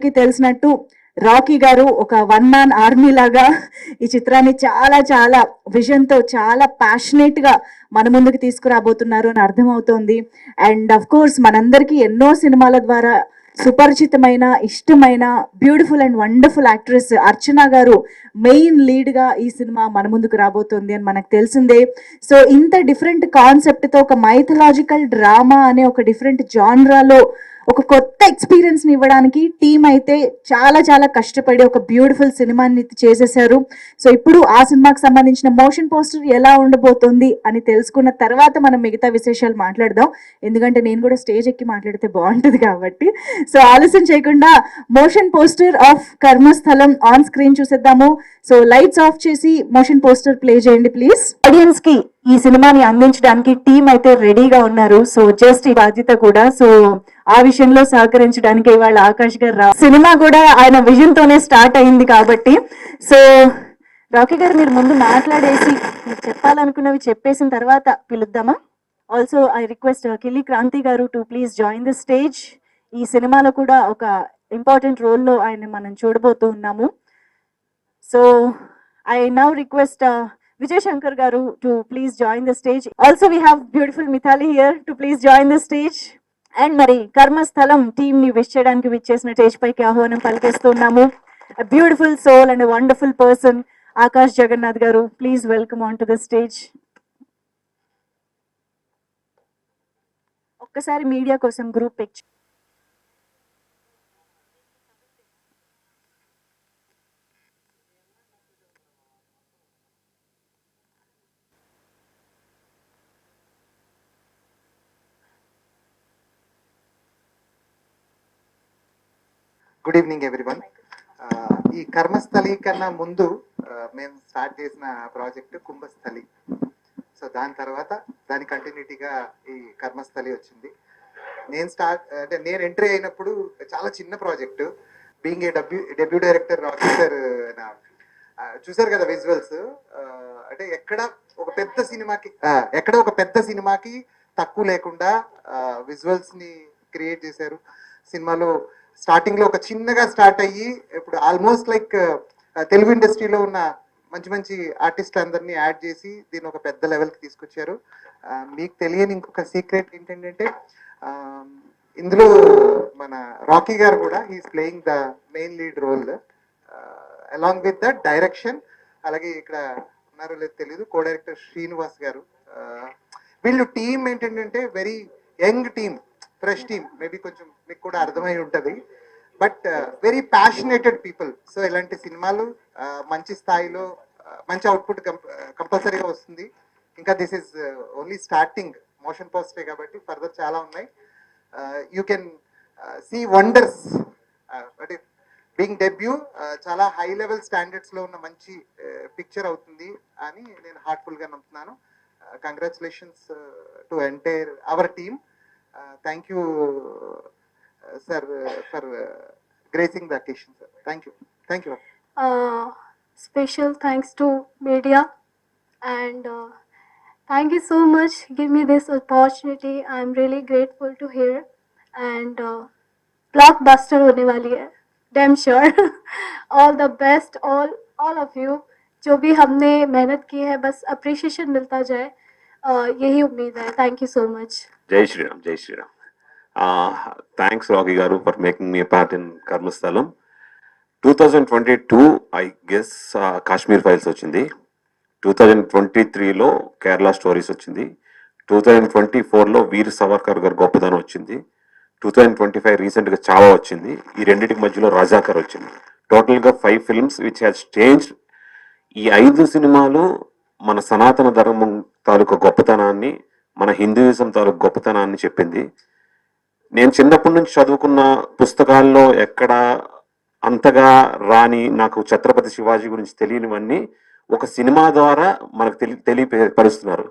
తెలిసినట్టు రాకీ గారు ఒక వన్ మ్యాన్ ఆర్మీ లాగా ఈ చిత్రాన్ని చాలా చాలా విజన్ తో చాలా ప్యాషనేట్ గా మన ముందుకు తీసుకురాబోతున్నారు అని అర్థమవుతోంది. అండ్ అఫ్ కోర్స్ మనందరికీ ఎన్నో సినిమాల ద్వారా సుపరిచితమైన ఇష్టమైన బ్యూటిఫుల్ అండ్ వండర్ఫుల్ యాక్ట్రెస్ అర్చన గారు మెయిన్ లీడ్ గా ఈ సినిమా మన ముందుకు రాబోతోంది అని మనకు తెలిసిందే. సో ఇంత డిఫరెంట్ కాన్సెప్ట్ తో ఒక మైథలాజికల్ డ్రామా అనే ఒక డిఫరెంట్ జాన్రాలో ఒక కొత్త ఎక్స్పీరియన్స్ ని ఇవ్వడానికి టీం అయితే చాలా చాలా కష్టపడి ఒక బ్యూటిఫుల్ సినిమాని చేసేసారు. సో ఇప్పుడు ఆ సినిమాకి సంబంధించిన మోషన్ పోస్టర్ ఎలా ఉండబోతుంది అని తెలుసుకున్న తర్వాత మనం మిగతా విశేషాలు మాట్లాడదాం. ఎందుకంటే నేను కూడా స్టేజ్ ఎక్కి మాట్లాడితే బాగుంటుంది కాబట్టి. సో ఆలస్యం చేయకుండా motion poster of Karmasthalam on screen చూసేద్దాము. సో లైట్స్ ఆఫ్ చేసి మోషన్ పోస్టర్ ప్లే చేయండి ప్లీజ్. ఆడియన్స్ కి ఈ సినిమాని అందించడానికి టీం అయితే రెడీగా ఉన్నారు. సో జస్ట్ ఈ బాధ్యత కూడా సో ఆ విషయంలో సహకరించడానికి ఇవాళ ఆకాష్ గారు సినిమా కూడా ఆయన విజన్ తోనే స్టార్ట్ అయింది కాబట్టి. సో రాకీ గారు మీరు ముందు మాట్లాడేసి మీరు చెప్పాలనుకున్నవి చెప్పేసిన తర్వాత పిలుద్దామా. ఆల్సో ఐ రిక్వెస్ట్ కిల్లి క్రాంతి గారు to please join the stage. ఈ సినిమాలో కూడా ఒక ఇంపార్టెంట్ రోల్లో ఆయన మనం చూడబోతూ ఉన్నాము. So I now request Vijay Shankar garu to please join the stage. Also we have beautiful Mithali here to please join the stage. And Mari Karmasthalam team ni wish cheyadaniki vichesina stage paiki ahvanam palikestunnamo. A beautiful soul and a wonderful person, Akash Jagannath garu, please welcome onto the stage. ఒక్కసారి media కోసం group picture. Good evening everyone. ఈ కర్మస్థలి కన్నా ముందు మేము start చేసిన project కుంభస్థలి. So దాని తర్వాత దాని కంటిన్యూటీగా ఈ కర్మస్థలి వచ్చింది. నేను ఎంట్రీ అయినప్పుడు చాలా చిన్న project. Being a debut director Rocky sir చూసారు కదా విజువల్స్. అంటే ఎక్కడ ఒక పెద్ద సినిమాకి తక్కువ లేకుండా విజువల్స్ ని క్రియేట్ చేశారు. సినిమాలో స్టార్టింగ్ లో ఒక చిన్నగా స్టార్ట్ అయ్యి ఇప్పుడు ఆల్మోస్ట్ లైక్ తెలుగు ఇండస్ట్రీలో ఉన్న మంచి మంచి ఆర్టిస్ట్ అందరినీ యాడ్ చేసి దీన్ని ఒక పెద్ద లెవెల్కి తీసుకొచ్చారు. మీకు తెలియని ఇంకొక సీక్రెట్ ఏంటంటే ఇందులో మన రాకీ గారు కూడా he's playing the main lead role along with the direction. అలాగే ఇక్కడ ఉన్నారో లేదు తెలియదు కో డైరెక్టర్ శ్రీనివాస్ గారు. వీళ్ళు టీం ఏంటంటే very young team, fresh team. Maybe కొంచెం మీకు కూడా అర్థమై ఉంటుంది. But very passionated people. So ఇలాంటి సినిమాలు మంచి స్థాయిలో మంచి అవుట్పుట్ కంపల్సరీగా వస్తుంది. ఇంకా this is only starting, motion పోస్టే కాబట్టి ఫర్దర్ చాలా ఉన్నాయి. You can see wonders. అంటే బీయింగ్ డెబ్యూ చాలా హై లెవెల్ స్టాండర్డ్స్లో ఉన్న మంచి పిక్చర్ అవుతుంది అని నేను హార్ట్ఫుల్గా నమ్ముతున్నాను. Congratulations to entire our team. Thank you, sir, for gracing the occasion, sir. Thank you. Thank you. Special thanks to media and thank you so much. Give me this opportunity. I'm really grateful to hear and blockbuster hone wali hai. Damn sure. All the best, all of you. जो भी हमने मेहनत की है बस appreciation मिलता जाए, यही उम्मीद है. Thank you so much. Jai Shri Ram, Jai Shri Ram. Thanks Rocky Garu for making me a part in Karmasthalam. 2022 I guess Kashmir Files వచ్చింది. 2023లో కేరళ స్టోరీస్ వచ్చింది. 2024లో వీర్ సవర్కర్ గారు గొప్పదనం వచ్చింది. 2025 రీసెంట్గా చావా వచ్చింది. ఈ రెండింటికి మధ్యలో రజాకర్ వచ్చింది. టోటల్గా 5 ఫిల్మ్స్ విచ్ హ్యాస్ చేంజ్డ్. ఈ 5 సినిమాలు మన సనాతన ధర్మం తాలూకు గొప్పతనాన్ని, మన హిందూయిజం తాలూకు గొప్పతనాన్ని చెప్పింది. నేను చిన్నప్పటి నుంచి చదువుకున్న పుస్తకాల్లో ఎక్కడ అంతగా రాని, నాకు ఛత్రపతి శివాజీ గురించి తెలియనివన్నీ ఒక సినిమా ద్వారా మనకు తెలియపరుస్తున్నారు.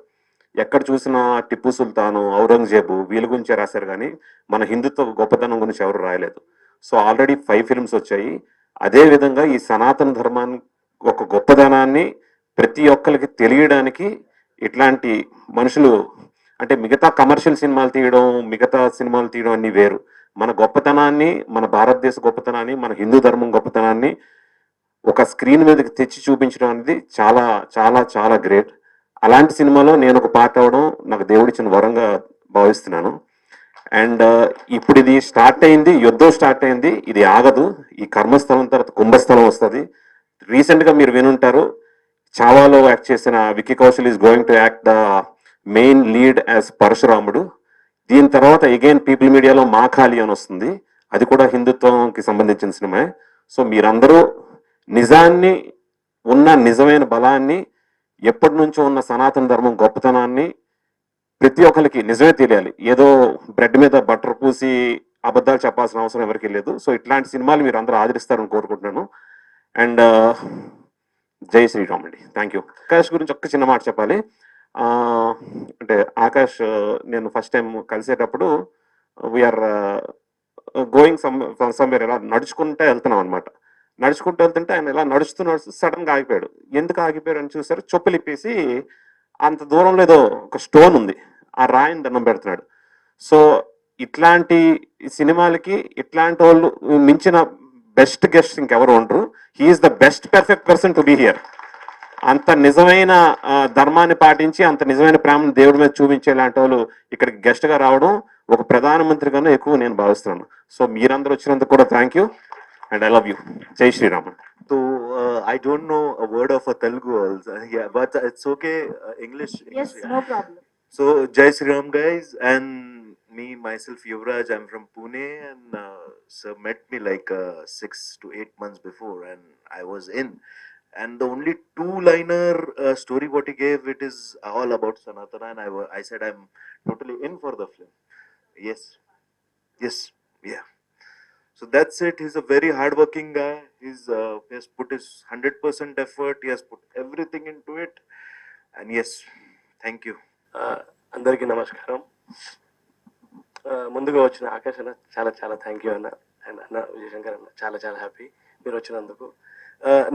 ఎక్కడ చూసినా టిప్పు సుల్తాను, ఔరంగజేబు వీళ్ళ గురించే రాశారు కానీ మన హిందుత్వ గొప్పతనం గురించి ఎవరు రాయలేదు. సో ఆల్రెడీ 5 ఫిల్మ్స్ వచ్చాయి. అదేవిధంగా ఈ సనాతన ధర్మాన్ని ఒక గొప్పదనాన్ని ప్రతి ఒక్కరికి తెలియడానికి ఇట్లాంటి మనుషులు, అంటే మిగతా కమర్షియల్ సినిమాలు తీయడం, మిగతా సినిమాలు తీయడం అన్ని వేరు. మన గొప్పతనాన్ని, మన భారతదేశ గొప్పతనాన్ని, మన హిందూ ధర్మం గొప్పతనాన్ని ఒక స్క్రీన్ మీదకి తెచ్చి చూపించడం అనేది చాలా చాలా చాలా గ్రేట్. అలాంటి సినిమాలో నేను ఒక పార్ట్ అవ్వడం నాకు దేవుడిచ్చిన వరంగా భావిస్తున్నాను. అండ్ ఇప్పుడు ఇది స్టార్ట్ అయింది, యుద్ధం స్టార్ట్ అయింది, ఇది ఆగదు. ఈ కర్మస్థలం తర్వాత కుంభస్థలం వస్తుంది. రీసెంట్గా మీరు వినుంటారు, చావాలో యాక్ట్ చేసిన Vicky Kaushal is going to act the main lead as పరశురాముడు. దీని తర్వాత అగైన్ పీపుల్ మీడియాలో మాఖాళి అని వస్తుంది, అది కూడా హిందుత్వంకి సంబంధించిన సినిమా. సో మీరందరూ నిజాన్ని, ఉన్న నిజమైన బలాన్ని, ఎప్పటి నుంచో ఉన్న సనాతన ధర్మం గొప్పతనాన్ని ప్రతి ఒక్కరికి నిజమే తెలియాలి. ఏదో బ్రెడ్ మీద బటర్ పూసి అబద్ధాలు చెప్పాల్సిన అవసరం ఎవరికి లేదు. సో ఇట్లాంటి సినిమాలు మీరు అందరూ ఆదరిస్తారని కోరుకుంటున్నాను. అండ్ జై శ్రీరామ్ అండి. Thank you. ఆకాష్ గురించి ఒక్క చిన్న మాట చెప్పాలి. అంటే ఆకాష్ నేను ఫస్ట్ టైం కలిసేటప్పుడు వీఆర్ గోయింగ్ సమ్వేర్, ఇలా నడుచుకుంటే వెళ్తున్నాం అనమాట. నడుచుకుంటూ వెళ్తుంటే ఆయన ఇలా నడుస్తూ సడన్గా ఆగిపోయాడు. ఎందుకు ఆగిపోయాడు అని చూసారు, చెప్పులు ఇప్పేసి అంత దూరంలో ఏదో ఒక స్టోన్ ఉంది, ఆ రాయిని దండం పెడుతున్నాడు. సో ఇట్లాంటి సినిమాలకి ఇట్లాంటి వాళ్ళు మించిన బెస్ట్ గెస్ట్ ఇంకెవరు ఉండరు. He's the best perfect person to be here. అంత నిజమైన ధర్మాన్ని పాటించి, అంత నిజమైన ప్రేమను దేవుడి మీద చూపించే లాంటి వాళ్ళు ఇక్కడికి గెస్ట్గా రావడం ఒక ప్రధానమంత్రి కన్నా ఎక్కువ నేను భావిస్తున్నాను. సో మీరందరూ వచ్చినందుకు కూడా thank you and I love you. జై Sriram. So I don't know a word of a Telugu also. Yeah, but it's okay. English. Yes, yeah. no problem. So Jai Sri Ram guys, and me myself Yuvraj. I'm from Pune, and sir met me like 6 to 8 months before, and I was in. And the only two-liner story what he gave, it is all about Sanatana, and I said I'm totally in for the film. Yes, yes, yeah. So that's it. He's a very hardworking guy. He has put his 100% effort. He has put everything into it. And yes, thank you. అందరికీ నమస్కారం. ముందుగా వచ్చిన ఆకాష్ అన్న చాలా చాలా thank you అన్న. And అన్న విజయశంకర్ అన్న చాలా చాలా హ్యాపీ మీరు వచ్చినందుకు.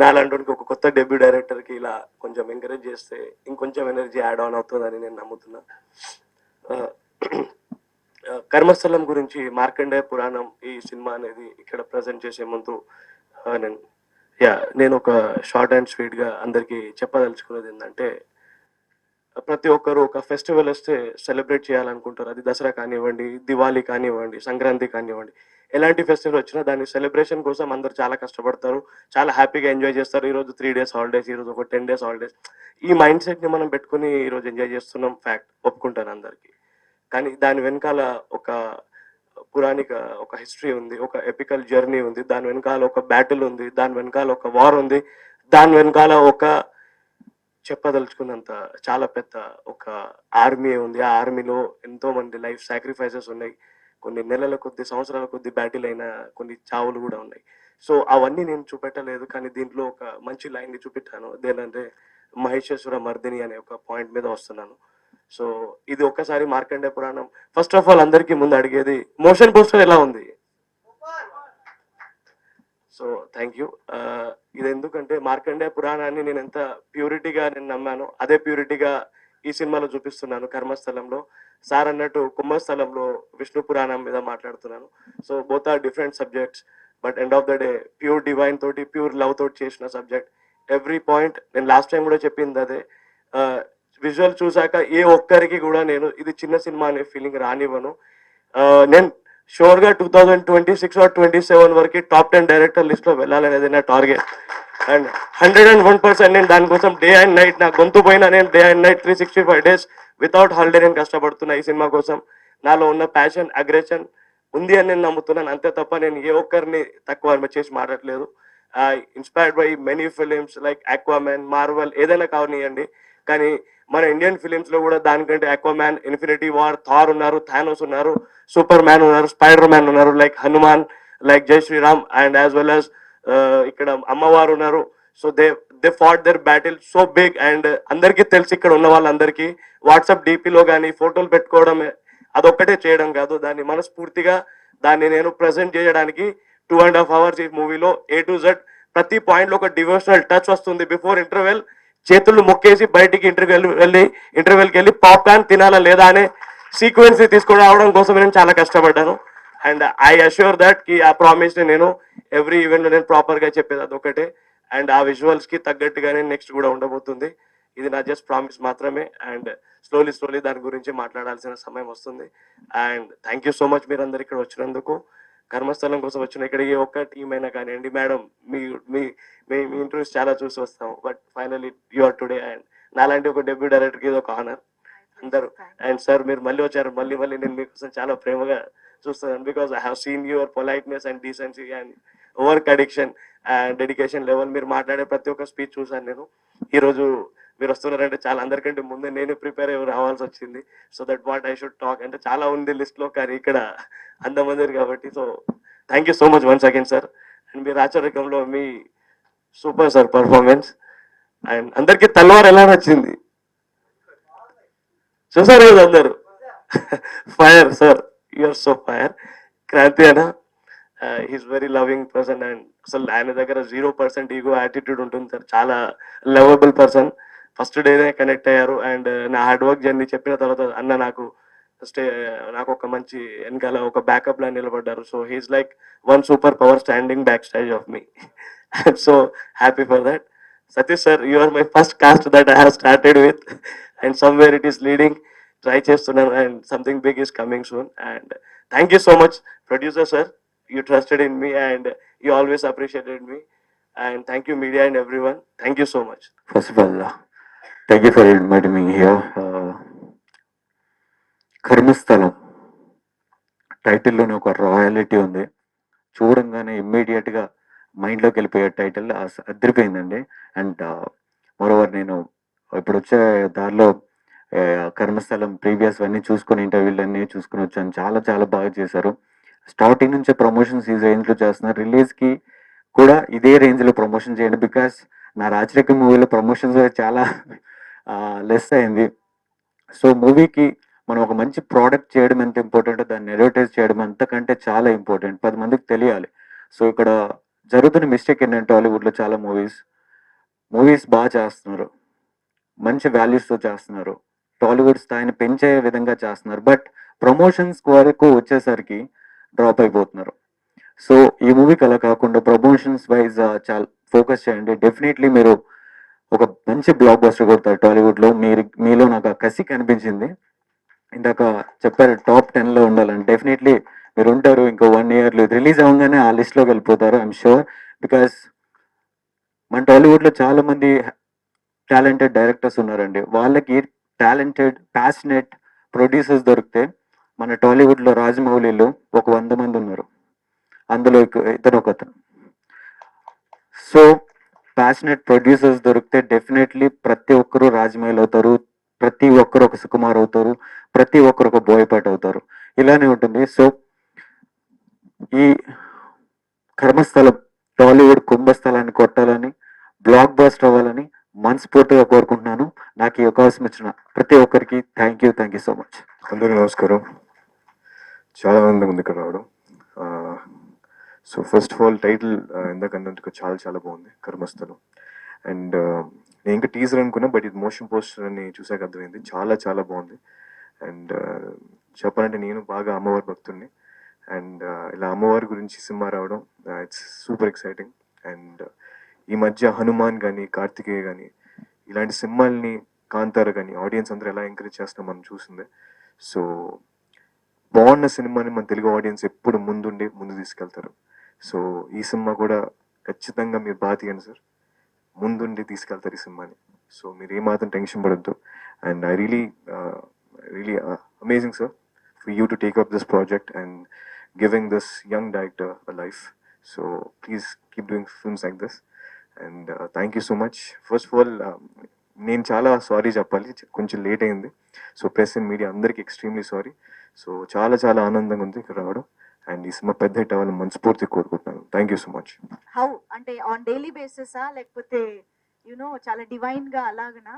నాలాంటి ఒక కొత్త డెబ్యూ డైరెక్టర్కి ఇలా కొంచెం ఎంకరేజ్ చేస్తే ఇంకొంచెం ఎనర్జీ యాడ్ ఆన్ అవుతుందని నేను నమ్ముతున్నా. కర్మస్థలం గురించి మార్కండేయ పురాణం ఈ సినిమా అనేది ఇక్కడ ప్రజెంట్ చేసే ముందు నేను ఒక షార్ట్ అండ్ స్వీట్గా అందరికీ చెప్పదలుచుకునేది ఏంటంటే, ప్రతి ఒక్కరు ఒక ఫెస్టివల్ వస్తే సెలబ్రేట్ చేయాలనుకుంటారు. అది దసరా కానివ్వండి, దివాళీ కానివ్వండి, సంక్రాంతి కానివ్వండి, ఎలాంటి ఫెస్టివల్ వచ్చినా దాని సెలబ్రేషన్ కోసం అందరు చాలా కష్టపడతారు, చాలా హ్యాపీగా ఎంజాయ్ చేస్తారు. ఈరోజు 3 days హాలిడేస్, ఈరోజు ఒక 10 days హాలిడేస్, ఈ మైండ్ సెట్ని మనం పెట్టుకుని ఈరోజు ఎంజాయ్ చేస్తున్నాం. ఫ్యాక్ట్ ఒప్పుకుంటాను అందరికీ. కానీ దాని వెనకాల ఒక పురాణిక ఒక హిస్టరీ ఉంది, ఒక ఎపికల్ జర్నీ ఉంది, దాని వెనకాల ఒక బ్యాటిల్ ఉంది, దాని వెనకాల ఒక వార్ ఉంది, దాని వెనకాల ఒక చెప్పదలుచుకున్నంత చాలా పెద్ద ఒక ఆర్మీ ఉంది. ఆ ఆర్మీలో ఎంతో మంది లైఫ్ సాక్రిఫైసెస్ ఉన్నాయి. కొన్ని నెలల కొద్ది, సంవత్సరాల కొద్ది బ్యాటిల్ అయిన కొన్ని చావులు కూడా ఉన్నాయి. సో అవన్నీ నేను చూపెట్టలేదు, కానీ దీంట్లో ఒక మంచి లైన్ని చూపెట్టాను. అదేంటంటే మహిషాసుర మర్దిని అనే ఒక పాయింట్ మీద వస్తున్నాను. సో ఇది ఒక్కసారి మార్కండేయ పురాణం. ఫస్ట్ ఆఫ్ ఆల్ అందరికీ ముందు అడిగేది, మోషన్ పోస్టర్ ఎలా ఉంది? So thank you. ఇది ఎందుకంటే మార్కండేయ పురాణాన్ని నేను ఎంత ప్యూరిటీగా నేను నమ్మాను, అదే ప్యూరిటీగా ఈ సినిమాలో చూపిస్తున్నాను. కర్మస్థలంలో సార్ అన్నట్టు కుంభస్థలంలో విష్ణు పురాణం మీద మాట్లాడుతున్నాను. So both are different subjects, but end of the day pure divine తోటి, ప్యూర్ లవ్ తోటి చేసిన సబ్జెక్ట్. ఎవ్రీ పాయింట్ నేను లాస్ట్ టైం కూడా చెప్పింది అదే. విజువల్ చూసాక ఏ ఒక్కరికి కూడా నేను ఇది చిన్న సినిమా అనే ఫీలింగ్ రానివ్వను. నేను షూర్గా 2026 or 27 వరకు టాప్ 10 డైరెక్టర్ లిస్ట్లో వెళ్ళాలనేది నా టార్గెట్. అండ్ 101% నేను దానికోసం డే అండ్ నైట్, నా గొంతు పోయినా నేను day and night 365 days without holiday నేను కష్టపడుతున్నా ఈ సినిమా కోసం. నాలో ఉన్న ప్యాషన్, అగ్రెషన్ ఉంది అని నేను నమ్ముతున్నాను, అంతే తప్ప నేను ఏ ఒక్కరిని తక్కువ చేసి మాట్లాడలేదు. Inspired by many films like Aquaman, Marvel, ఏదైనా కావనియండి. కానీ మన ఇండియన్ ఫిలిమ్స్ లో కూడా దానికంటే ఆక్వామ్యాన్, ఇన్ఫినిటీ వార్, థార్ ఉన్నారు, థానోస్ ఉన్నారు, సూపర్ మ్యాన్ ఉన్నారు, స్పైడర్ మ్యాన్ ఉన్నారు, like Hanuman, like Jai Shriram, and as well as ఇక్కడ అమ్మవారు ఉన్నారు. So they fought their battle so big. And అందరికీ తెలిసి ఇక్కడ ఉన్న వాళ్ళందరికీ వాట్సాప్ డిపిలో కానీ ఫోటోలు పెట్టుకోవడమే అదొక్కటే చేయడం కాదు, దాన్ని మనస్ఫూర్తిగా దాన్ని నేను ప్రజెంట్ చేయడానికి 2.5 hours ఈ మూవీలో A to Z ప్రతి పాయింట్లో ఒక డివోషనల్ టచ్ వస్తుంది. బిఫోర్ ఇంటర్వెల్ చేతులు మొక్కేసి బయటికి ఇంటర్వెల్కి వెళ్ళి పాప్కార్న్ తినాలా లేదా అనే సీక్వెన్స్ తీసుకురావడం కోసం నేను చాలా కష్టపడ్డాను. అండ్ ఐ అష్యూర్ దట్ కి ఆ ప్రామిస్ ని నేను ఎవ్రీ ఈవెంట్ లో నేను ప్రాపర్ గా చెప్పేది అదొకటే. అండ్ ఆ విజువల్స్ కి తగ్గట్టుగానే నెక్స్ట్ కూడా ఉండబోతుంది. ఇది నా జస్ట్ ప్రామిస్ మాత్రమే. అండ్ స్లోలీ దాని గురించి మాట్లాడాల్సిన సమయం వస్తుంది. And thank you so much మీరందరు ఇక్కడ వచ్చినందుకు. కర్మస్థలం కోసం వచ్చిన ఇక్కడికి ఒక్క టీం అయినా కానివ్వండి, మేడం మీ మీ మీ ఇంటర్వ్యూస్ చాలా చూసి వస్తాం, but finally you are today. And నాలాంటి ఒక డెబ్యూ డైరెక్టర్కి ఇది ఒక ఆనర్ అందరూ. అండ్ సార్ మీరు మళ్ళీ వచ్చారు, మళ్ళీ నేను మీకోసం చాలా ప్రేమగా చూస్తున్నాను. Because I have seen your politeness and decency and work addiction and dedication level. మీరు మాట్లాడే ప్రతి ఒక్క స్పీచ్ చూసాను నేను. ఈరోజు మీరు వస్తున్నారంటే చాలా అందరికంటే ముందే నేను ప్రిపేర్ అయ్యి రావాల్సి వచ్చింది. So that what I should talk అంటే చాలా ఉంది లిస్ట్లో, కానీ ఇక్కడ అంతమంది కాబట్టి. So thank you so much once again sir. And మీరు ఆచరణలో మీ సూపర్ సార్ పర్ఫార్మెన్స్. అండ్ అందరికీ తల్వార్ ఎలా నచ్చింది చూసారు కదా అందరు. Fire sir, you're so fire. Kranthi అన్న he's very loving person. And అసలు ఆయన దగ్గర 0% ఈగో యాటిట్యూడ్ ఉంటుంది సార్. చాలా లవబుల్ పర్సన్. ఫస్ట్ డేనే కనెక్ట్ అయ్యారు. అండ్ నా హార్డ్ వర్క్ జర్నీ చెప్పిన తర్వాత అన్న నాకు నాకు ఒక మంచి వెనకాల ఒక బ్యాకప్ లా నిలబడ్డారు. So he's like one super power standing backstage of me. I'm so happy for that. Satish sir, you are my first cast that I have started with. And somewhere it is leading. Try చేస్తున్నాను and something big is coming soon. And thank you so much producer sir, you trusted in me and you always appreciated me. And thank you media and everyone, thank you so much. First of all, thank you for inviting me here. కర్మస్థలం టైటిల్లోనే ఒక రాయలిటీ ఉంది. చూడంగానే ఇమ్మీడియట్గా మైండ్లోకి వెళ్ళిపోయే title అదిరిపోయిందండి. And moreover నేను ఇప్పుడు వచ్చే దారిలో కర్మస్థలం ప్రీవియస్ అన్నీ చూసుకుని ఇంటర్వ్యూలు అన్నీ చూసుకుని వచ్చాను. చాలా చాలా బాగా చేశారు. స్టార్టింగ్ నుంచే ప్రమోషన్స్ ఈ రేంజ్లో చేస్తున్నారు. రిలీజ్కి కూడా ఇదే రేంజ్లో ప్రమోషన్ చేయండి. బికాస్ నా రాజరేఖ మూవీలో ప్రమోషన్స్ చాలా లెస్ అయింది. సో మూవీకి మనం ఒక మంచి ప్రోడక్ట్ చేయడం ఎంత ఇంపార్టెంటో దాన్ని అడ్వర్టైజ్ చేయడం అంతకంటే చాలా ఇంపార్టెంట్. 10 మందికి తెలియాలి. సో ఇక్కడ జరుగుతున్న మిస్టేక్ ఏంటంటే టాలీవుడ్లో చాలా మూవీస్ బాగా చేస్తున్నారు, మంచి వాల్యూస్తో చేస్తున్నారు, టాలీవుడ్ స్థాయిని పెంచే విధంగా చేస్తున్నారు. బట్ ప్రమోషన్స్ వరకు వచ్చేసరికి డ్రాప్ అయిపోతున్నారు. సో ఈ మూవీకి అలా కాకుండా ప్రమోషన్స్ వైజ్ చాలా ఫోకస్ చేయండి. డెఫినెట్లీ మీరు ఒక మంచి బ్లాక్ బస్టర్ కొడతారు టాలీవుడ్లో. మీలో నాకు ఆ కసి కనిపించింది. ఇందాక చెప్పారు టాప్ 10లో ఉండాలని. డెఫినెట్లీ మీరు ఉంటారు. ఇంకో 1 ఇయర్లో రిలీజ్ అవ్వగానే ఆ లిస్ట్లోకి వెళ్ళిపోతారు, ఐఎమ్ షూర్. బికాస్ మన టాలీవుడ్లో చాలా మంది టాలెంటెడ్ డైరెక్టర్స్ ఉన్నారండి. వాళ్ళకి టాలెంటెడ్ ప్యాషనెట్ ప్రొడ్యూసర్స్ దొరికితే మన టాలీవుడ్లో రాజమౌళిలో ఒక 100 మంది ఉన్నారు, అందులో ఇతను ఒకతను. సో ప్యాషనెట్ ప్రొడ్యూసర్స్ దొరికితే డెఫినెట్లీ ప్రతి ఒక్కరు రాజమౌళి అవుతారు, ప్రతి ఒక్కరు ఒక సుకుమార్ అవుతారు, ప్రతి ఒక్కరు ఒక బోయపాటి అవుతారు. ఇలానే ఉంటుంది. సో ఈ కర్మస్థలం టాలీవుడ్ కుంభస్థలాన్ని కొట్టాలని, బ్లాక్ బస్టర్ అవ్వాలని మనస్ఫూర్తిగా కోరుకుంటున్నాను. నాకు ఈ అవకాశం ఇచ్చిన ప్రతి ఒక్కరికి థ్యాంక్ యూ సో మచ్. అందరికీ నమస్కారం. చాలా ఆనందం ఉంది ఇక్కడ రావడం. So first of all title ఇందాకన్నందుకు చాలా చాలా బాగుంది, కర్మస్థలం. అండ్ నేను ఇంకా టీజర్ అనుకున్నా, బట్ ఇది మోషన్ పోస్టర్ అని చూసాక అర్థమైంది. చాలా చాలా బాగుంది. అండ్ చెప్పాలంటే నేను బాగా అమ్మవారి భక్తుడిని. అండ్ ఇలా అమ్మవారి గురించి సినిమా రావడం ఇట్స్ సూపర్ ఎక్సైటింగ్. అండ్ ఈ మధ్య హనుమాన్ కానీ కార్తికేయ కానీ ఇలాంటి సినిమాల్ని, కాంతార కానీ ఆడియన్స్ అందరూ ఎలా ఎంకరేజ్ చేస్తాం మనం చూసిందే. సో బాగున్న సినిమాని మన తెలుగు ఆడియన్స్ ఎప్పుడు ముందు తీసుకెళ్తారు. సో ఈ సినిమా కూడా ఖచ్చితంగా మీరు బాగా తీయండి సార్, ముందుండి తీసుకెళ్తారు ఈ సినిమాని. సో మీరు ఏమాత్రం టెన్షన్ పడద్దు. And I really amazing sir for you to take up this project and giving this young director a life. So please keep doing films like this. And thank you so much. First of all నేను చాలా sorry చెప్పాలి, కొంచెం late అయింది. So press and media అందరికీ extremely sorry. So చాలా చాలా ఆనందంగా ఉంది ఇక్కడ రావడం. అండ్ ఈ సినిమా పెద్ద హిట్ అవ్వాలని మనస్ఫూర్తి కోరుకుంటున్నాను. Thank you so much. How అంటే ఆన్ డైలీ బేసిసా లేకపోతే చాలా డివైన్ గా అలాగనా?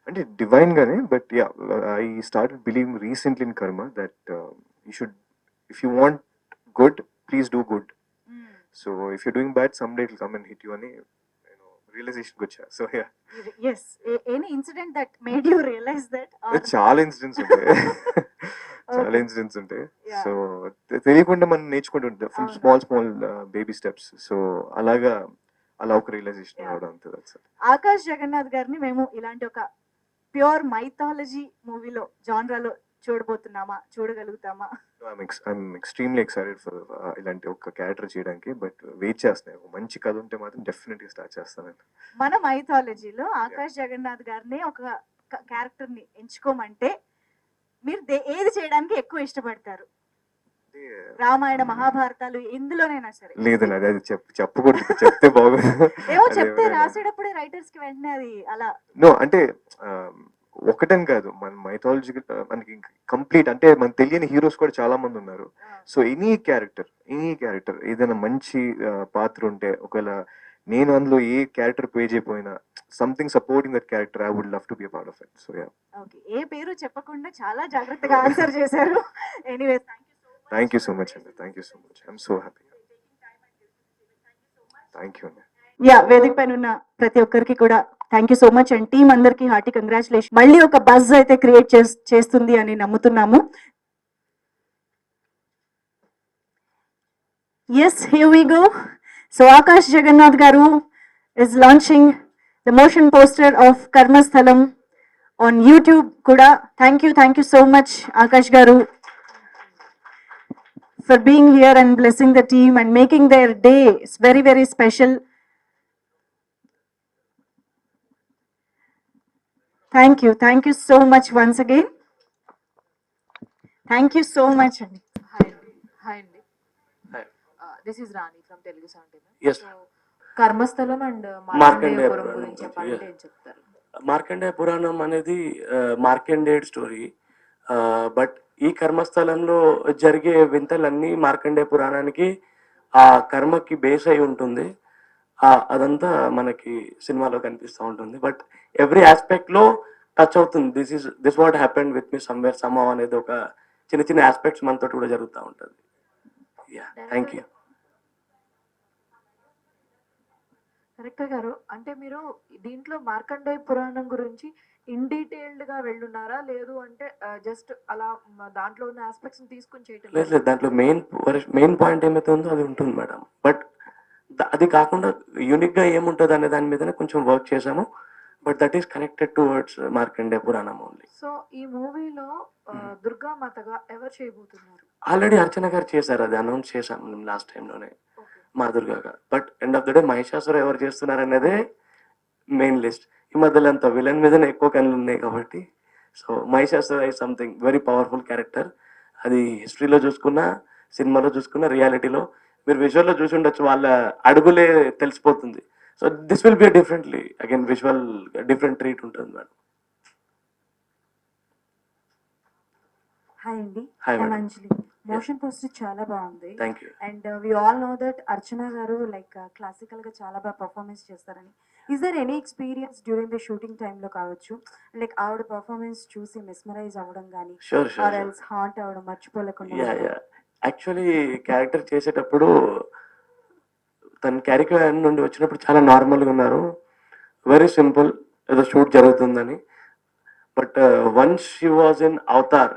అంటే డివైన్ గానే, but yeah I started believing recently in karma that you should, if you want good please do good. So if you doing bad some day it will come and hit you అని రియలైజేషన్కి వచ్చా. So yeah, any incident that made you realize that? చాలా incidents ఉంటాయి. చాలా incidents ఉంటాయి. Yeah. So తెలియకుండా మనం నేర్చుకుంటుంటాం from అవును. Small baby steps. సో అలాగా అలా ఒక రియలైజేషన్ రావడం అంతే. That's it. ఆకాష్ జగన్నాథ్ గారిని మేము ఇలాంటి ఒక ప్యూర్ మైథాలజీ మూవీలో జాన్రాలో చూడగలుగుతామా? ఐఎమ్ ఎక్స్ట్రీమ్లీ ఎక్సైటెడ్ ఫర్ ఇలాంటి ఒక క్యారెక్టర్ చేయడానికి. బట్ వెయిట్ చేస్తున్నాను. ఒక మంచి కథ ఉంటే మాత్రం డెఫినెట్గా స్టార్ట్ చేస్తాను. మన మైథాలజీలో ఆకాష్ జగన్నాథ్ గారిని ఒక క్యారెక్టర్ ని ఎంచుకోమంటే మీరు ఏది చేయడానికి ఎక్కువ ఇష్టపడతారు? రామాయణ మహాభారతాలు ఎందులోనైనా సరే. లేదండి, అది చెప్పకూడదు. చెప్తే బాగోదు. ఏమో అది చెప్తే ఎవరైనా- రాసేటప్పుడే రైటర్స్ కి వెంటనే అది అలా. నో అంటే ఒకటని కాదు, మన మైథాలజీ మనకి కంప్లీట్ అంటే మనకు తెలియని హీరోస్ కూడా చాలా మంది ఉన్నారు. సో ఎనీ క్యారెక్టర్ ఏదైనా మంచి పాత్ర ఉంటే, ఒకవేళ నేను అందులో ఏ క్యారెక్టర్ ప్లే చేయకపోయినా something supporting that character, I would love to be a part of it. So yeah, okay, ఏ పేరు చెప్పకుండా చాలా జాగ్రత్తగా ఆన్సర్ చేశారు. Anyways thank you so much అండి. Thank you so much. I'm so happy. Thank you అండి. Yeah, వేదిక పైన ఉన్న ప్రతి ఒక్కరికి కూడా thank you so much and team అందరికి హార్టీ కంగ్రాచులేషన్. మళ్ళీ ఒక బజ్ అయితే క్రియేట్ చేస్తుంది అని నమ్ముతున్నాము. Yes, here we go. So Akash Jagannath గారు is launching the motion poster of Karmasthalam on YouTube kuda. Thank you so much Akash garu for being here and blessing the team and making their day very special. Thank you so much once again. Thank you so much. Hi Andy. Hi. This is Rani from Telugu 79. Yes. So, Karmasthalam and Markandeya Markandeyapuram పురాణం గురించి గురించి, చెప్పాలంటే ఏం చెప్తారు? మార్కండేయ పురాణం అనేది మార్కండేయుడి story. But ఈ కర్మస్థలంలో జరిగే వింతలన్నీ మార్కండేయ పురాణానికి ఆ కర్మకి బేస్ అయి ఉంటుంది. అదంతా మనకి సినిమాలో కనిపిస్తూ ఉంటుంది. బట్ ఎవ్రీ ఆస్పెక్ట్ లో టచ్ అవుతుంది. This what happened with me somewhere somehow అనేది ఒక చిన్న ఆస్పెక్ట్స్ మనతో కూడా జరుగుతూ ఉంటుంది. Yeah, thank you. డైరెక్టర్ గారు, అంటే మీరు దీంట్లో మార్కండేయ పురాణం గురించి ఇన్ డీటెయిల్డ్ గా వెళ్ళున్నారా, లేదు అంటే జస్ట్ అలా దాంట్లో ఉన్న ఆస్పెక్ట్స్ తీసుకొని చేయటం? లేదు, దాంట్లో మెయిన్ పాయింట్ ఏమైతే ఉందో అది ఉంటుంది మేడం. బట్ అది కాకుండా యూనిక్ గా ఏముంటుంది అనే దాని మీదనే కొంచెం వర్క్ చేశాము. But that is connected towards Markandeya Puranam only. So ఈ మూవీలో దుర్గా మాతగా ఎవరు చేయబోతున్నారు? ఆల్రెడీ అర్చన గారు చేశారు, అది అనౌన్స్ చేశాం లాస్ట్ టైంలోనే, మా దుర్గా గారు. But end of the day Mahishasura ఎవరు చేస్తున్నారు అనేదే మెయిన్ లిస్ట్. ఈ మధ్యలో అంత విలన్ మీదనే ఎక్కువ కళ్ళు ఉన్నాయి కాబట్టి. So Mahishasura is something very powerful character. అది హిస్టరీలో చూసుకున్నా, సినిమాలో చూసుకున్నా, రియాలిటీలో మీరు విజువల్లో చూసి ఉండొచ్చు, వాళ్ళ అడుగులే తెలిసిపోతుంది. So this will be differently again visual different treat ఉంటుంది మేడం. హాయ్ అండి. Hi, madam. Anjali. Motion poster చాలా బాగుంది. Thank you. And we all know that Archana గారు లైక్ క్లాసికల్ గా చాలా బాగా పర్ఫార్మెన్స్ చేస్తారని. Is there any experience during the shooting టైంలో కావచ్చు, లైక్ ఆవిడ పర్ఫార్మెన్స్ చూసి మెస్మరైజ్ అవ్వడం కానీ, షూర్ ఆర్ ఎల్స్ హాంట్ అవ్వడం, మర్చిపోలేకుండా యా ఉండడం? యా యాక్చువల్లీ క్యారెక్టర్ చేసేటప్పుడు తన క్యారెక్టర్ నుండి వచ్చినప్పుడు చాలా నార్మల్గా ఉన్నారు, వెరీ సింపుల్, ఏదో షూట్ జరుగుతుందని. But once she was in Avatar,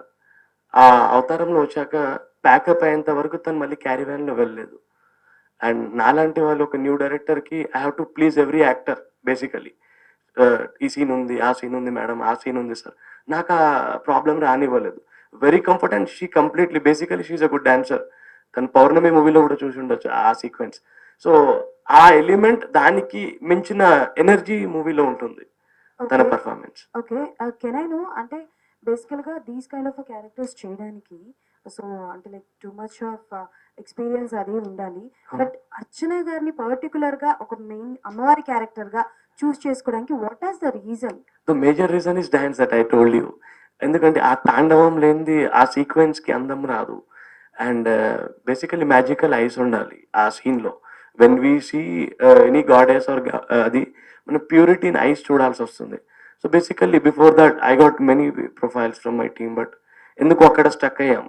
ఆ అవతారంలో వచ్చాక ప్యాకప్ అయ్యేంత వరకు తను మళ్ళీ క్యారీ వ్యాన్లో వెళ్ళలేదు. అండ్ నాలాంటి వాళ్ళు ఒక న్యూ డైరెక్టర్కి I have to please every actor basically. ఈ సీన్ ఉంది, ఆ సీన్ ఉంది మేడం, ఆ సీన్ ఉంది సార్, నాకు ఆ ప్రాబ్లం రానివ్వలేదు. Very comfort and she completely basically she a good dancer. తను పౌర్ణమి మూవీలో కూడా చూసి ఉండొచ్చు ఆ సీక్వెన్స్. సో ఆ ఎలిమెంట్, దానికి మించిన ఎనర్జీ మూవీలో ఉంటుంది తన performance. Okay, can I know, అంటే బేసికల్గా దీస్ కైండ్ ఆఫ్ క్యారెక్టర్స్ చేయడానికి సో అంటే like too much of experience అది ఉండాలి. బట్ అర్చన గారిని పర్టికులర్గా ఒక మెయిన్ అమ్మవారి క్యారెక్టర్గా చూస్ చేసుకోవడానికి what is the reason? The major reason is dance that I told you. ఎందుకంటే ఆ తాండవం లేనిది ఆ సీక్వెన్స్కి అందం రాదు. అండ్ బేసికలీ మ్యాజికల్ ఐస్ ఉండాలి ఆ సీన్లో. When we see any goddess or అది మన ప్యూరిటీ ఇన్ ఐస్ చూడాల్సి వస్తుంది. So basically before that I got many profiles from my team, but ఎందుకు అక్కడ స్టక్ అయ్యాం.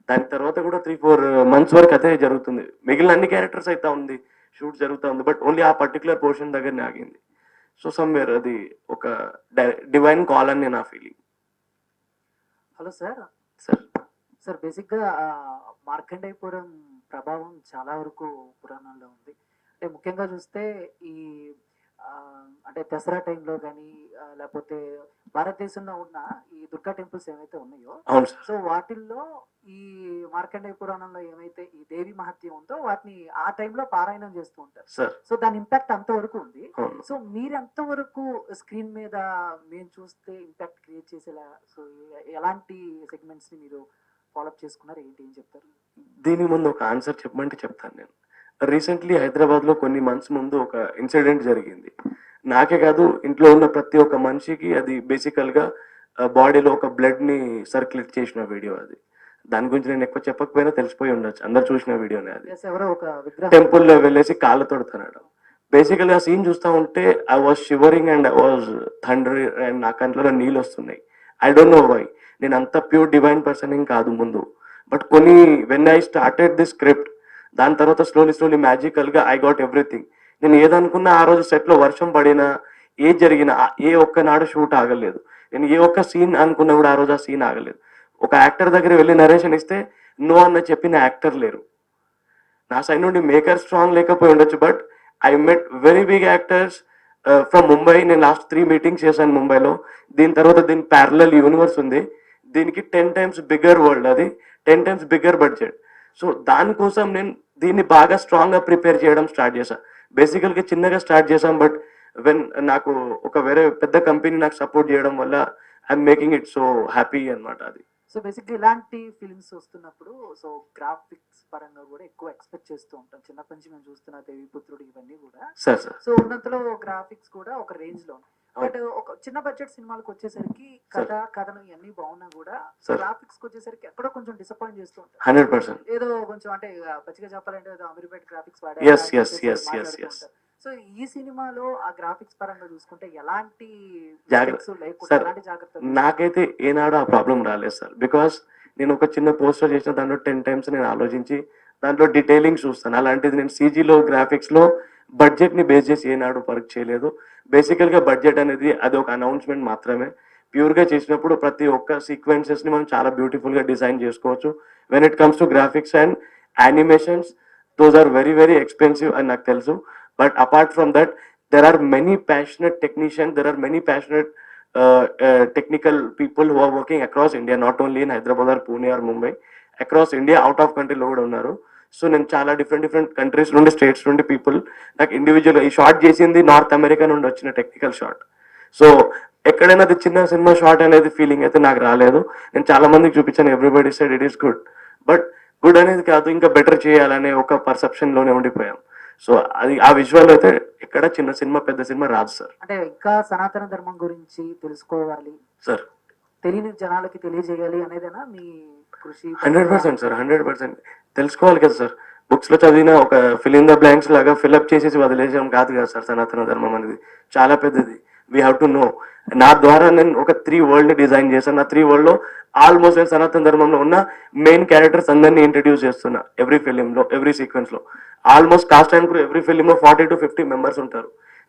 దాని తర్వాత కూడా 3-4 months వరకు అదే జరుగుతుంది. మిగిలిన అన్ని క్యారెక్టర్స్ అయితే ఉంది, షూట్ జరుగుతూ ఉంది, బట్ ఓన్లీ ఆ పర్టికులర్ పోర్షన్ దగ్గరనే ఆగింది. సో సమ్వేర్ అది ఒక డివైన్ కాల్ అని నా feeling. Hello sir. Sir, sir బేసిక్గా మార్కండేయపురం ప్రభావం చాలా వరకు పురాణంలో ఉంది. అంటే ముఖ్యంగా చూస్తే ఈ ఆ, అంటే దసరా టైంలో కానీ లేకపోతే భారతదేశంలో ఉన్న ఈ దుర్గా టెంపుల్స్ ఏవైతే ఉన్నాయో అవును సార్. సో వాటిల్లో ఈ మార్కండేయ పురాణంలో ఏమైతే ఈ దేవి మహత్యం ఉందో వాటిని ఆ టైంలో పారాయణం చేస్తూ ఉంటారు. సార్ సో దాని ఇంపాక్ట్ అంతవరకు ఉంది. అవును. సో మీరు ఎంతవరకు స్క్రీన్ మీద మేము చూస్తే ఇంపాక్ట్ క్రియేట్ చేసేలా సో ఎలాంటి సెగ్మెంట్స్ ని మీరు ఫాలోఅప్ చేసుకున్నారు ఏంటి ఏం చెప్తారు? దీని ముందు ఒక ఆన్సర్ చెప్పమంటే చెప్తాను నేను. రీసెంట్లీ హైదరాబాద్లో కొన్ని మంత్స్ ముందు ఒక ఇన్సిడెంట్ జరిగింది. నాకే కాదు, ఇంట్లో ఉన్న ప్రతి ఒక్క మనిషికి అది బేసికల్గా బాడీలో ఒక బ్లడ్ని సర్క్యులేట్ చేసిన వీడియో అది. దాని గురించి నేను ఎక్కువ చెప్పకపోయినా తెలిసిపోయి ఉండొచ్చు, అందరు చూసిన వీడియోనే అది. Yes, ఎవరో ఒక విగ్రహం టెంపుల్లో వెళ్ళేసి కాళ్ళతో తనడం. బేసికల్గా ఆ సీన్ చూస్తూ ఉంటే I was shivering and I was thunder and నా కంట్లో నీళ్ళు వస్తున్నాయి. I don't know why. నేను అంత ప్యూర్ డివైన్ పర్సన్ ఏం కాదు ముందు, బట్ కొన్ని when I started the script దాని తర్వాత స్లోలీ మ్యాజికల్గా ఐ గాట్ ఎవ్రీథింగ్. నేను ఏదనుకున్నా ఆ రోజు సెట్లో వర్షం పడినా ఏ జరిగినా ఏ ఒక్క నాడు షూట్ ఆగలేదు. నేను ఏ ఒక్క సీన్ అనుకున్నా కూడా ఆ రోజు ఆ సీన్ ఆగలేదు. ఒక యాక్టర్ దగ్గర వెళ్ళి నరేషన్ ఇస్తే నో అన్న చెప్పిన యాక్టర్ లేరు. నా సైడ్ నుండి మేకర్ స్ట్రాంగ్ లేకపోయి ఉండొచ్చు, but I met very big actors from Mumbai. నేను లాస్ట్ 3 మీటింగ్స్ చేశాను ముంబైలో. దీని తర్వాత దీని ప్యారలల్ యూనివర్స్ ఉంది, దీనికి 10 times బిగ్గర్ వరల్డ్, అది 10 times బిగ్గర్ బడ్జెట్. సో దానికోసం నేను దీన్ని బాగా స్ట్రాంగ్గా ప్రిపేర్ చేయడం స్టార్ట్ చేశాను. బేసికల్గా చిన్నగా స్టార్ట్ చేశాం, బట్ వెన్ నాకు ఒక వేరే పెద్ద కంపెనీ నాకు సపోర్ట్ చేయడం వల్ల I'm making it so happy అన్నమాట అది. సో బేసిక్గా ఇలాంటి ఫిల్మ్స్ వస్తున్నప్పుడు సో గ్రాఫిక్స్ పరంగా కూడా ఎక్కువ ఎక్స్పెక్ట్ చేస్తూ ఉంటాం. చిన్నప్పటి నుంచి మేము చూస్తున్న దేవిపుత్రుడు ఇవన్నీ కూడా సార్ సార్ సో ఉన్నంతలో గ్రాఫిక్స్ కూడా ఒక రేంజ్ లో బట్ ఒక చిన్న బడ్జెట్ సినిమాలకు వచ్చేసరికి కథను ఇవన్నీ బాగున్నా కూడా గ్రాఫిక్స్ వచ్చేసరికి ఎక్కడో కొంచెం డిసప్పాయింట్ చేస్తూ ఉంటారు. 100%. ఏదో కొంచెం అంటే పచ్చిగా చెప్పాలంటే ఏదో అమీర్పేట్ గ్రాఫిక్స్ Yes. సో ఈ సినిమాలో ఆ గ్రాఫిక్స్ పరంగా చూసుకుంటే ఎలాంటి జాగ్రత్త mistakes లేకుండా సార్, ఎలాంటి జాగ్రత్తలు నాకైతే ఏనాడు ఆ ప్రాబ్లం రాలేదు సార్. బికాస్ నేను ఒక చిన్న పోస్టర్ చేసిన దాంట్లో 10 times నేను ఆలోచించి దాంట్లో డీటెయిలింగ్ చూస్తాను. అలాంటిది నేను సీజీలో గ్రాఫిక్స్లో బడ్జెట్ని బేస్ చేసి ఏనాడు వర్క్ చేయలేదు. బేసికల్గా బడ్జెట్ అనేది అది ఒక అనౌన్స్మెంట్ మాత్రమే. ప్యూర్గా చేసినప్పుడు ప్రతి ఒక్క సీక్వెన్సెస్ని మనం చాలా బ్యూటిఫుల్గా డిజైన్ చేసుకోవచ్చు. When it comes to graphics and animations, those are very very expensive అని నాకు తెలుసు. But apart from that, there are many passionate technicians, there are many passionate technical people who are working across India, not only in Hyderabad or Pune or Mumbai, across India, out of country లో కూడా ఉన్నారు. So నేను చాలా different countries నుండి, states నుండి people నాకు individual ఈ short చేసింది నార్త్ అమెరికా నుండి వచ్చిన టెక్నికల్ షార్ట్. సో ఎక్కడైనా అది చిన్న సినిమా షార్ట్ అనేది ఫీలింగ్ అయితే నాకు రాలేదు. నేను చాలా మందికి చూపించాను, everybody side it is good, but good అనేది కాదు, ఇంకా బెటర్ చేయాలనే ఒక పర్సెప్షన్లోనే ఉండిపోయాం. సో అది ఆ విజువల్ అయితే ఎక్కడ చిన్న సినిమా పెద్ద సినిమా రాదు సార్. అంటే ఇంకా సనాతన ధర్మం గురించి తెలుసుకోవాలి సార్, తెలియని జనాలకి తెలియజేయాలి అనేదేనా మీ కృషి? 100% సార్, 100% తెలుసుకోవాలి కదా సార్. బుక్స్ లో చదివిన ఒక ఫిల్ ఇన్ ద బ్లాంక్స్ లాగా ఫిల్అప్ చేసేసి వదిలేసాం కాదు కదా సార్. సనాతన ధర్మం అనేది చాలా పెద్దది. We have to know. నా ద్వారా నేను ఒక 3 వరల్డ్ ని డిజైన్ చేశాను. నా 3 వరల్డ్ లో ఆల్మోస్ట్ నేను సనాతన ధర్మంలో ఉన్న మెయిన్ క్యారెక్టర్స్ అందరినీ ఇంట్రడ్యూస్ చేస్తున్నా. ఎవ్రీ ఫిలింలో, ఎవ్రీ సీక్వెన్స్ లో almost cast and crew every ఫిలింలో 40 to 50 మెంబర్స్ ఉంటారు.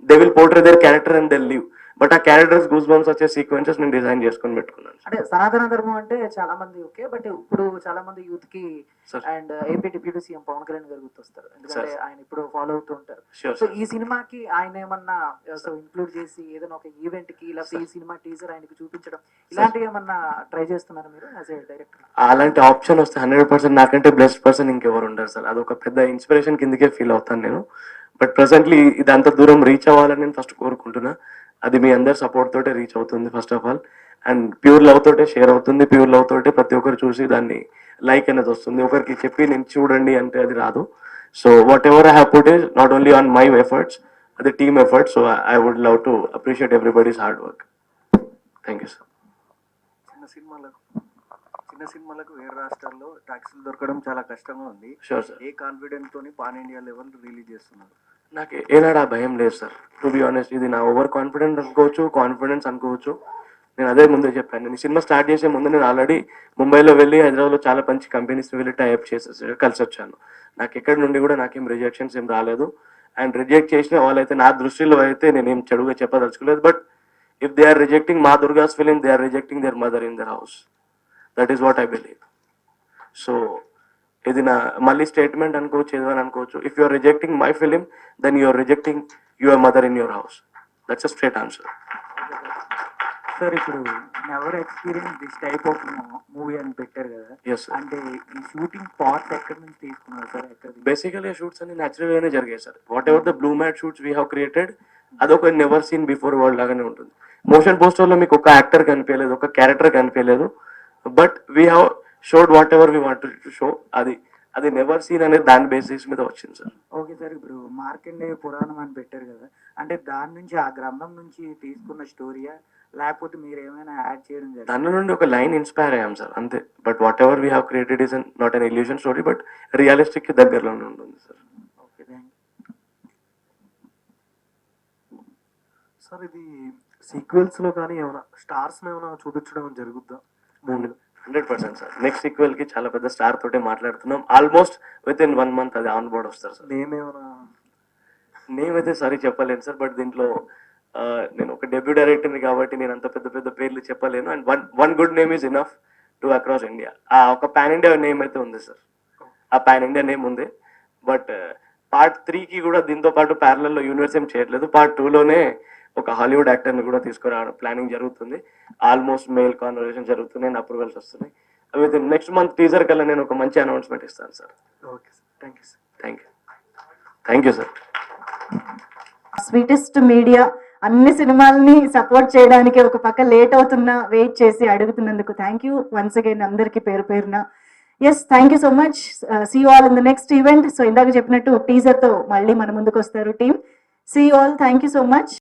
They will portray their character and they leave. But ఆ క్యారెక్టర్స్ గూస్ బంప్స్ వచ్చే సీక్వెన్సెస్ నేను డిజైన్ చేసుకొని పెట్టుకున్నాను. అంటే సనాతన ధర్మం అంటే చాలా మంది ఓకే, బట్ ఇప్పుడు చాలా మంది యూత్ కి Sir. And AP deputy CM Pawan Kalyan గారు గుర్తొస్తారు, ఎందుకంటే Sir. ఆయన ఇప్పుడు ఫాలో అవుతూ ఉంటారు. Sure, so sir. ఈ సినిమాకి ఆయన ఏమన్నా సో ఇంక్లూడ్ చేసి ఏదైనా ఒక ఈవెంట్ కి లేకపోతే ఈ సినిమా టీజర్ ఆయనకి చూపించడం ఇలాంటివి ఏమన్నా ట్రై చేస్తున్నారు మీరు యాజ్ ఏ డైరెక్టర్? అలాంటి ఆప్షన్ వస్తే 100% నాకంటే బెస్ట్ పర్సన్ ఇంకెవరు ఉండరు సార్. అదొక పెద్ద ఇన్స్పిరేషన్ కిందకే ఫీల్ అవుతాను నేను. బట్ ప్రెసెంట్లీ ఇది అంత దూరం రీచ్ అవ్వాలని నేను ఫస్ట్ కోరుకుంటున్నా. అది మీ అందరి సపోర్ట్ తోటే రీచ్ అవుతుంది first of all. And pure love తోటే షేర్ అవుతుంది. ప్యూర్ లవ్ తోటే ప్రతి ఒక్కరు చూసి దాన్ని లైక్ అనేది వస్తుంది. ఒకరికి చెప్పి నేను చూడండి అంటే అది రాదు. So whatever I have put is not only on my efforts, అది team efforts. So I would love to appreciate everybody's hard work. Thank you sir. చిన్న సినిమాలకు వేరే రాష్ట్రాల్లో ట్యాక్సీలు దొరకడం చాలా కష్టంగా ఉంది. Sure sir. ఏ కాన్ఫిడెంట్ తోని పాన్ ఇండియా లెవెల్ రిలీజ్ చేస్తున్నారు? నాకు ఏనాడు ఆ భయం లేదు సార్. టు బి ఆనెస్ట్, ఇది నా ఓవర్ కాన్ఫిడెంట్ అనుకోవచ్చు, కాన్ఫిడెన్స్ అనుకోవచ్చు. నేను అదే ముందే చెప్పాను. నేను సినిమా స్టార్ట్ చేసే ముందు నేను ఆల్రెడీ ముంబైలో వెళ్ళి హైదరాబాద్లో చాలా మంచి కంపెనీస్ వెళ్ళి టైప్ చేసేసి కలిసి వచ్చాను. నాకు ఎక్కడి నుండి కూడా నాకేం రిజెక్షన్స్ ఏం రాలేదు. అండ్ రిజెక్ట్ చేసిన వాళ్ళైతే నా దృష్టిలో అయితే నేనేం చెడుగా చెప్పదలుచుకోలేదు. But if they are rejecting మా Durga's film, they are rejecting their mother in their house. That is what I believe. So ఇది నా మళ్ళీ స్టేట్మెంట్ అనుకోవచ్చు, ఏదని అనుకోవచ్చు. If you are rejecting my film then you are rejecting your mother in your house. That's a straight answer. Sir ఇప్పుడు never experience this type of movie అని పెట్టారు కదా, Yes, sir. అంటే ఈ షూటింగ్ పార్ట్ ఎక్కడి నుంచి తీసుకున్నారు సార్? ఎక్కడ బేసికలీ షూట్స్ అన్ని న్యాచురల్ గానే జరిగాయి sir. Whatever the blue mat shoots we have created అదొక నెవర్ సీన్ బిఫోర్ వరల్డ్ లాగానే ఉంటుంది. మోషన్ పోస్టర్ లో మీకు ఒక యాక్టర్ కనిపించలేదు, ఒక క్యారెక్టర్ కనిపించలేదు, but we have showed what ever we want to show. అది నెవర్ సీన్ అనేది దాని బేసిస్ మీద వచ్చింది సార్. ఓకే సార్, ఇప్పుడు మార్కండేయ పురాణం అని పెట్టారు కదా, అంటే దాని నుంచి ఆ గ్రంథం నుంచి తీసుకున్న స్టోరీయా లేకపోతే మీరు ఏమైనా యాడ్ చేయడం జరిగింది? దాని నుండి ఒక లైన్ ఇన్స్పైర్ అయ్యాం సార్, అంతే. But what ever we have created is not an illusion story, but realistic కి దగ్గరలోనే ఉంటుంది సార్. ఓకే, థ్యాంక్ సార్ ఇది సీక్వెల్స్ లో కానీ ఏమైనా స్టార్స్ ఏమైనా చూపించడం జరుగుద్దా మూవీలో? 100% సార్. నెక్స్ట్ సీక్వెల్ కి చాలా పెద్ద స్టార్ తోటే మాట్లాడుతున్నాం. ఆల్మోస్ట్ విత్ ఇన్ 1 month అది ఆన్ బోర్డ్ వస్తారు సార్. నేమ్ ఏమైనా? నేమైతే సారీ చెప్పలేను సార్, బట్ దీంట్లో నేను ఒక డెబ్యూ డైరెక్టర్ని కాబట్టి నేను అంత పెద్ద పెద్ద పేర్లు చెప్పలేను. And one good name is enough to across India. ఒక పాన్ ఇండియా నేమ్ అయితే ఉంది సార్, ఆ పాన్ ఇండియా నేమ్ ఉంది. బట్ పార్ట్ 3కి కూడా దీంతో పాటు ప్యారలల్లో యూనివర్స్ ఏం చేయట్లేదు. పార్ట్ 2లోనే ఒక హాలీవుడ్ యాక్టర్ని కూడా తీసుకురావడం ప్లానింగ్ జరుగుతుంది. ఆల్మోస్ట్ మెయిల్ కాన్వర్సేషన్ జరుగుతున్నాయి, అప్రూవల్స్ వస్తున్నాయి. విత్ నెక్స్ట్ మంత్ టీజర్ కల్లా నేను ఒక మంచి అనౌన్స్మెంట్ ఇస్తాను sir. Okay sir, thank you sir. Thank you sir. Sweetest media అన్ని సినిమాలని సపోర్ట్ చేయడానికి ఒక పక్క లేట్ అవుతున్నా వెయిట్ చేసి అడుగుతున్నందుకు థ్యాంక్ యూ వన్స్ అగైన్ అందరికీ పేరు పేరున. Yes, thank you so much. See you all in the next event. So ఇందాక చెప్పినట్టు టీజర్తో మళ్ళీ మన ముందుకు వస్తారు team. See you all, thank you so much.